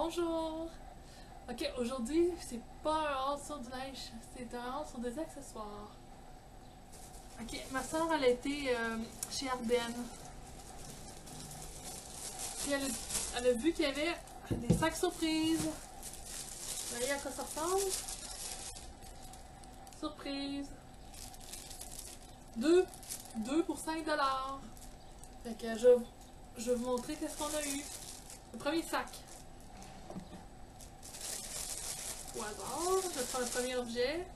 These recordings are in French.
Bonjour! Ok, aujourd'hui, c'est pas un haul sur du linge, c'est un haul sur des accessoires. Ok, ma soeur, elle a été chez Ardennes. Puis elle a vu qu'il y avait des sacs surprises. Vous voyez à quoi ça ressemble? Surprise! 2 pour 5 $. Fait que je vais vous montrer qu'est-ce qu'on a eu. Le premier sac. Au hasard, je prends le premier objet.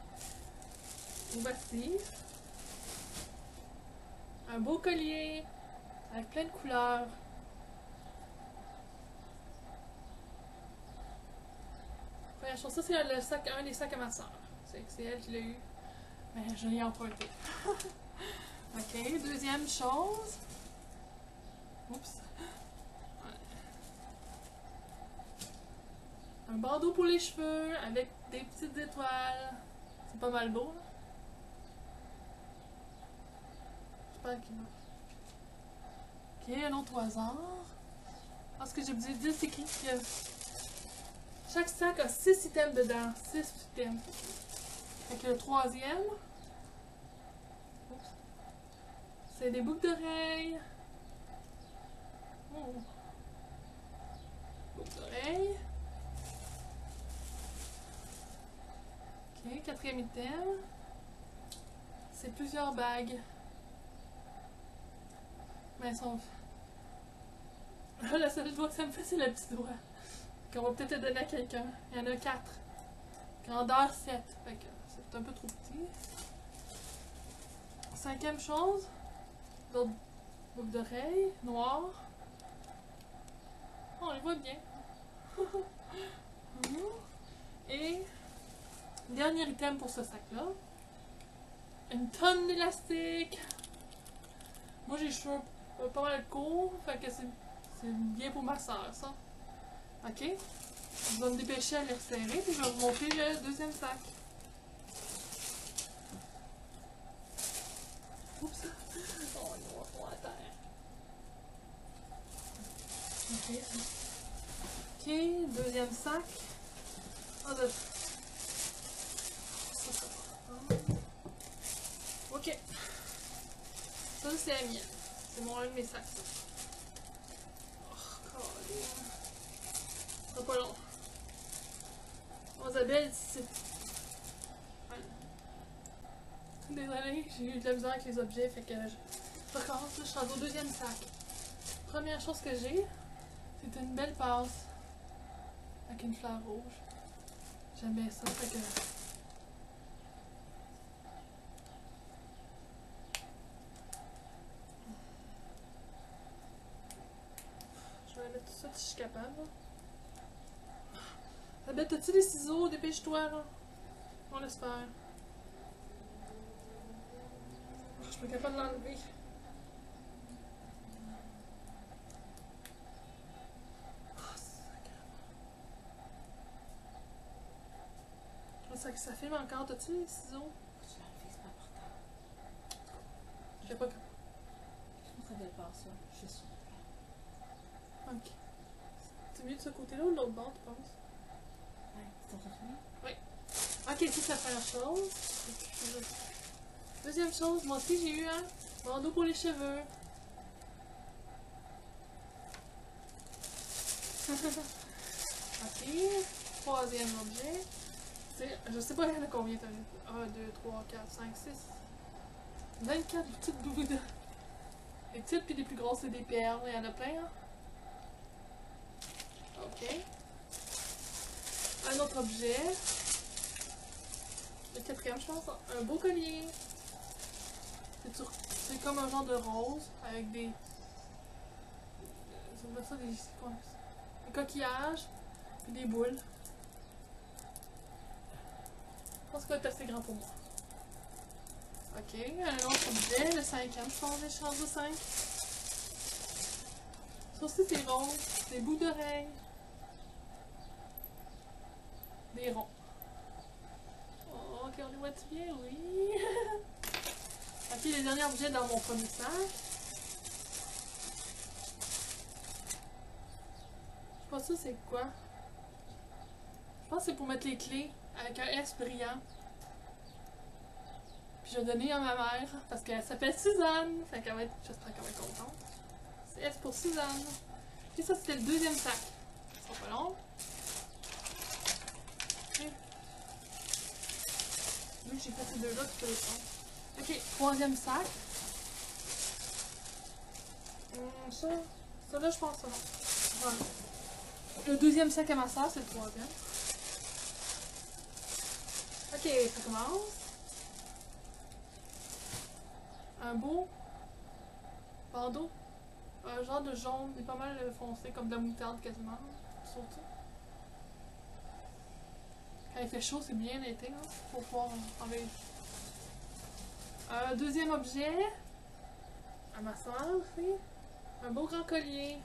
Voici. Un beau collier avec plein de couleurs. Première chose, ça c'est le sac, un des sacs à ma soeur. C'est elle qui l'a eu. Mais je l'ai emprunté. Ok, deuxième chose. Oups. Un bandeau pour les cheveux avec des petites étoiles. C'est pas mal beau, là. J'espère qu'il marche. Ok, un autre au hasard. Parce que j'ai oublié de dire, c'est écrit que chaque sac a 6 items dedans. 6 items. Fait que le troisième, c'est des boucles d'oreilles. Oh. Boucles d'oreilles. Ok, quatrième item. C'est plusieurs bagues. Mais elles sont... La seule doigt que ça me fait, c'est le petit doigt. Qu'on va peut-être le donner à quelqu'un. Il y en a 4. Grandeur 7. Fait que c'est un peu trop petit. Cinquième chose. D'autres boucles d'oreilles noires. Oh, on les voit bien. Et dernier item pour ce sac-là. Une tonne d'élastique. Moi, j'ai les cheveux pas mal courts. Fait que c'est bien pour ma soeur, ça. Ok? Je vais me dépêcher à les resserrer. Puis je vais vous montrer le deuxième sac. Oups! Oh, il va pas à terre. Ok. Ok, deuxième sac. Oh, ok. Ça, c'est la mienne. C'est un de mes sacs, ça. Oh, calé. Ça sera pas long. Bon, Isabelle, c'est... Ouais. Désolée, j'ai eu de la misère avec les objets, fait que je recommence, là, je suis rendue au deuxième sac. Première chose que j'ai, c'est une belle passe avec une fleur rouge. J'aime bien ça, fait que... Je vais mettre tout ça si je suis capable. Isabelle, t'as-tu des ciseaux? Dépêche-toi, là. On laisse faire. Je suis pas capable de l'enlever. Ça filme encore. T'as-tu les ciseaux? Je l'enlève, c'est pas important. Je sais pas. Je ça devait pas ça. Je suis. Ok. C'est mieux de ce côté-là ou de l'autre bord, tu penses? Ouais, tu t'en fini? Oui. Ok, c'est la première chose. Deuxième chose, moi aussi j'ai eu un bandeau pour les cheveux. Ok. Troisième objet. Je sais pas il y en a combien t'as vu. 1, 2, 3, 4, 5, 6. 24 petites boules. Les petites puis les plus grosses, c'est des perles. Il y en a plein, hein? Ok. Un autre objet. Le quatrième, je pense. Un beau collier. C'est comme un genre de rose avec des... Ça ça des... quoi? Des coquillages. Puis des boules. Je pense que c'est assez grand pour moi. Ok, un autre objet, le cinquième, je pense, j'ai changé de 5. Ça aussi, c'est rond. Des bouts d'oreilles. Des ronds. Oh, ok, on les voit-tu bien? Oui. Ok, le dernier objet dans mon premier sac. Je sais pas ça, c'est quoi? pense que c'est pour mettre les clés avec un S brillant. Puis je vais donner à ma mère parce qu'elle s'appelle Suzanne. Fait qu'elle va être, j'espère qu'elle va être contente. C'est S pour Suzanne. Et ça, c'était le deuxième sac. Ça sera pas long. Okay. Oui, j'ai fait ces deux-là, tu peux les prendre. Ok, troisième sac. Ça là, je pense que non. Voilà. Le deuxième sac à ma soeur, c'est le troisième. Ok, ça commence. Un beau bandeau. Un genre de jaune, c'est pas mal foncé, comme de la moutarde quasiment. Surtout. Quand il fait chaud, c'est bien l'été, hein. Faut pouvoir enlever. Un deuxième objet. À ma soeur aussi. Un beau grand collier.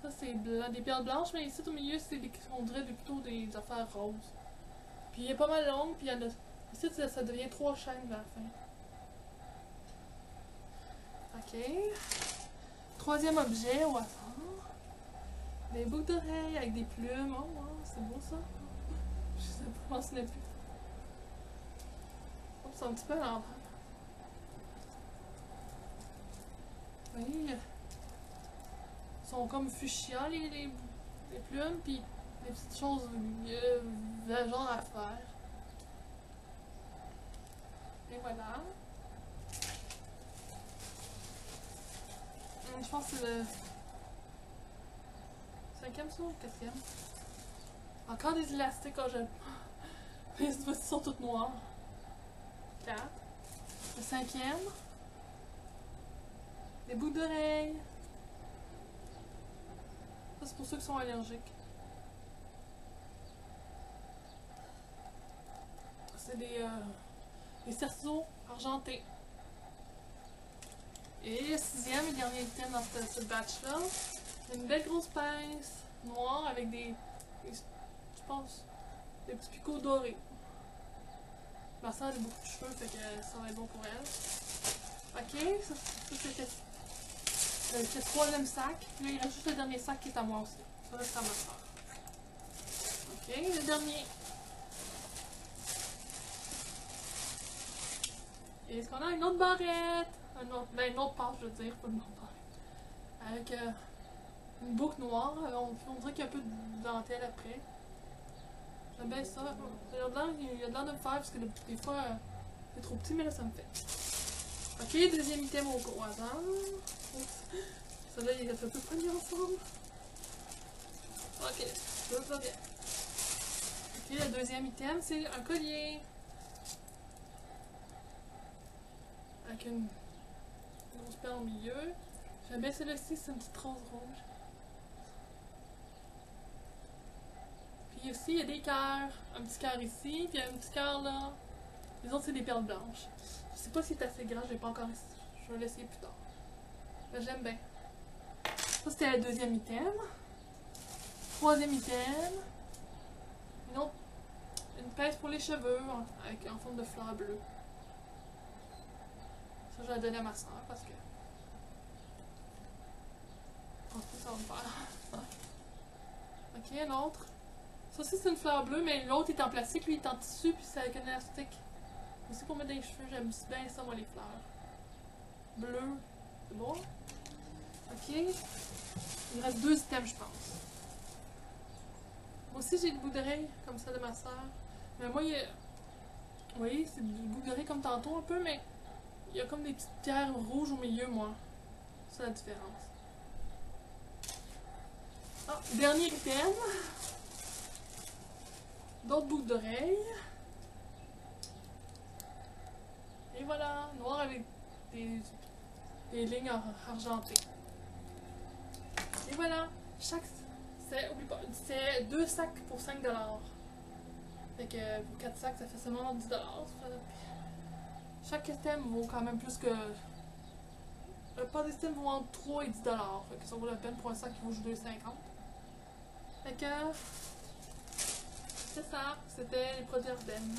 Ça, c'est blanc, des perles blanches, mais ici au milieu, c'est on dirait plutôt des affaires roses. Puis il est pas mal long, puis il y en a. Ici, ça devient 3 chaînes à la fin. Ok. Troisième objet au hasard. Des boucles d'oreilles avec des plumes. Oh, wow, c'est beau ça. Je sais pas, je m'en souviens plus. Oh, c'est un petit peu à l'envers. Oui. Ils sont comme fuchsia les plumes, puis des petites choses genre à faire. Et voilà. Je pense que c'est le 5e ça ou le 4e. Encore des élastiques, oh j'aime. Mais ils sont toutes noires. 4. Le 5e. Des boucles d'oreilles. Ça c'est pour ceux qui sont allergiques. C'est des cerceaux argentés. Et le 6e et dernier item dans ce batch-là, une belle grosse pince noire avec je pense, des petits picots dorés. Ma soeur a beaucoup de cheveux, fait que ça va être bon pour elle. Ok, ça c'était le 3e sac. Là, il reste juste le dernier sac qui est à moi aussi. Ça reste à ma soeur. Ok, le dernier. Et est-ce qu'on a une autre barrette? Une autre passe, je veux dire, pas une autre barrette. Avec une boucle noire. On dirait qu'il y a un peu de dentelle après. J'aime bien ça. Il y a de l'air de me faire parce que des fois, c'est trop petit, mais là, ça me fait. Ok, deuxième item au hasard. Ça là, il est un peu pogné ensemble. Ok, ça va bien. Ok, le deuxième item, c'est un collier. Avec une grosse perle au milieu. J'aime bien celui-ci, c'est une petite rose rouge. Puis ici, il y a des cœurs. Un petit cœur ici, puis un petit cœur là. Les autres, c'est des perles blanches. Je sais pas si c'est assez grand, je vais pas encore essayer. Je vais l'essayer plus tard. Mais j'aime bien. Ça, c'était le deuxième item. Troisième item. Une pince pour les cheveux, avec en forme de fleur bleue. Ça, je vais la donner à ma soeur parce que. Je pense que ça va me faire. Ok, un autre. Ça aussi, c'est une fleur bleue, mais l'autre est en plastique, lui il est en tissu, puis c'est avec un élastique. Aussi pour mettre des cheveux, j'aime bien ça, moi, les fleurs. Bleu. C'est bon? Ok. Il reste 2 items, je pense. Moi aussi, j'ai des boucles d'oreilles, comme ça, de ma soeur. Mais moi, il y a. Vous voyez, c'est des boucles d'oreilles comme tantôt un peu, mais il y a comme des petites pierres rouges au milieu, moi. C'est la différence. Ah, dernier item. D'autres boucles d'oreilles. Et voilà, noir avec des lignes argentées. Et voilà, oublie pas, c'est 2 sacs pour 5$. Fait que pour 4 sacs, ça fait seulement 10$. Chaque item vaut quand même plus que. Pas d'items vaut entre 3 et 10$. Fait que ça vaut la peine pour un sac qui vaut juste 2,50$. Fait que. C'est ça, c'était les produits Ardennes.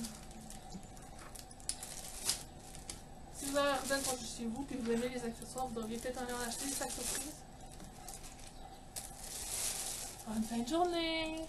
Si vous avez Ardennes quand je suis chez vous et que vous aimez les accessoires, vous devriez peut-être en acheter des sacs surprises. Bonne fin de journée!